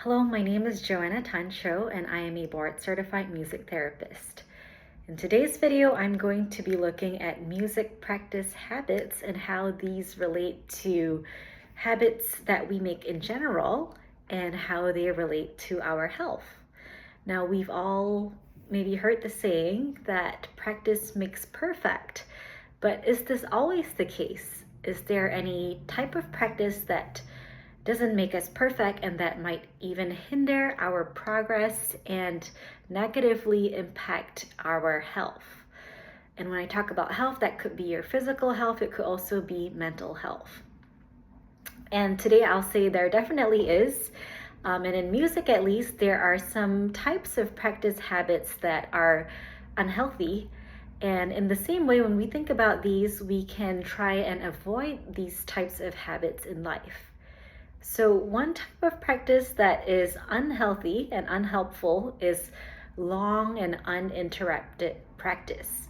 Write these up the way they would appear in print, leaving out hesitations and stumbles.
Hello, my name is Joanna Tancho and I am a board-certified music therapist. In today's video, I'm going to be looking at music practice habits and how these relate to habits that we make in general and how they relate to our health. Now, we've all maybe heard the saying that practice makes perfect, but is this always the case? Is there any type of practice that doesn't make us perfect and that might even hinder our progress and negatively impact our health? And when I talk about health, that could be your physical health, it could also be mental health. And today I'll say there definitely is. And in music, at least, there are some types of practice habits that are unhealthy. And in the same way, when we think about these, we can try and avoid these types of habits in life. So one type of practice that is unhealthy and unhelpful is long and uninterrupted practice.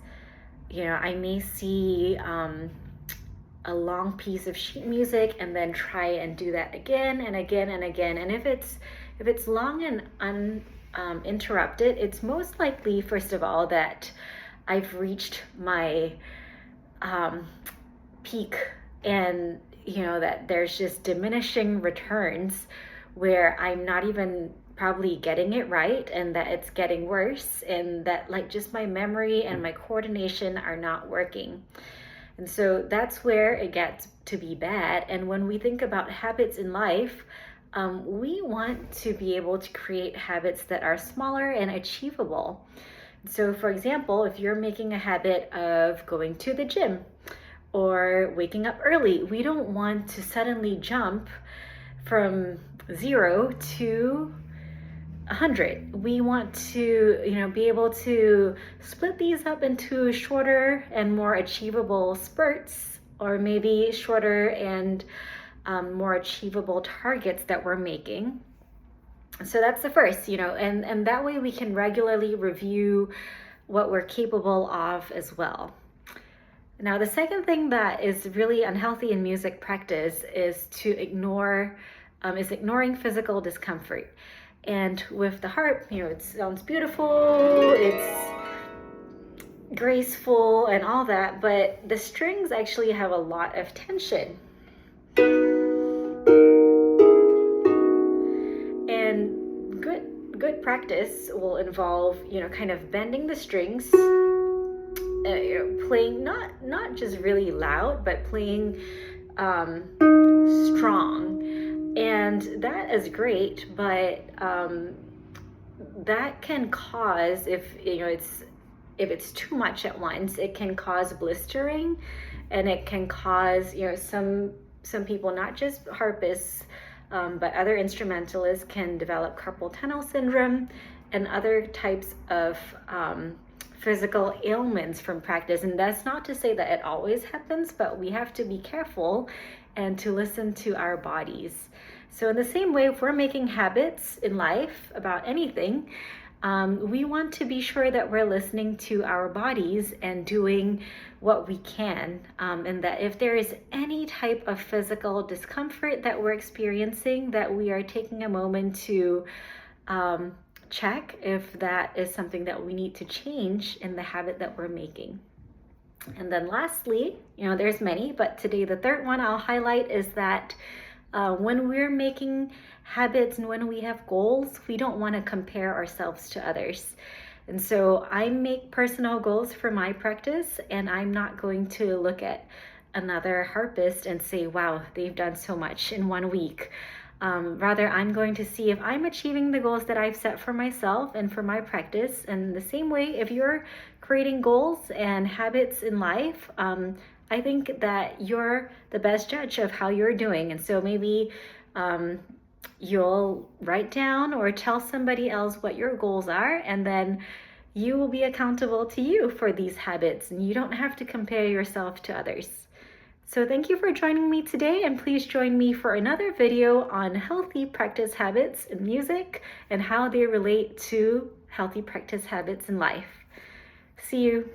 I may see a long piece of sheet music and then try and do that again and again and again. And if it's long and uninterrupted, it's most likely, first of all, that I've reached my peak, and that there's just diminishing returns where I'm not even probably getting it right, and that it's getting worse, and that just my memory and my coordination are not working. And so that's where it gets to be bad. And when we think about habits in life, we want to be able to create habits that are smaller and achievable. So for example, if you're making a habit of going to the gym or waking up early, we don't want to suddenly jump from 0 to 100. We want to, be able to split these up into shorter and more achievable spurts, or maybe shorter and more achievable targets that we're making. So that's the first, and that way we can regularly review what we're capable of as well. Now, the second thing that is really unhealthy in music practice is ignoring physical discomfort. And with the harp, it sounds beautiful, it's graceful and all that, but the strings actually have a lot of tension. And good practice will involve, kind of bending the strings, playing not just really loud, but playing strong. And that is great, but that can cause, if it's too much at once, it can cause blistering, and it can cause some people, not just harpists, but other instrumentalists, can develop carpal tunnel syndrome and other types of physical ailments from practice. And that's not to say that it always happens, but we have to be careful and to listen to our bodies. So in the same way, if we're making habits in life about anything, we want to be sure that we're listening to our bodies and doing what we can. And that if there is any type of physical discomfort that we're experiencing, that we are taking a moment to check if that is something that we need to change in the habit that we're making. And then lastly, there's many, but today the third one I'll highlight is that when we're making habits and when we have goals, we don't want to compare ourselves to others. And so I make personal goals for my practice, and I'm not going to look at another harpist and say, wow, they've done so much in 1 week. Rather, I'm going to see if I'm achieving the goals that I've set for myself and for my practice. And the same way, if you're creating goals and habits in life, I think that you're the best judge of how you're doing. And so maybe you'll write down or tell somebody else what your goals are, and then you will be accountable to you for these habits, and you don't have to compare yourself to others. So thank you for joining me today, and please join me for another video on healthy practice habits in music and how they relate to healthy practice habits in life. See you.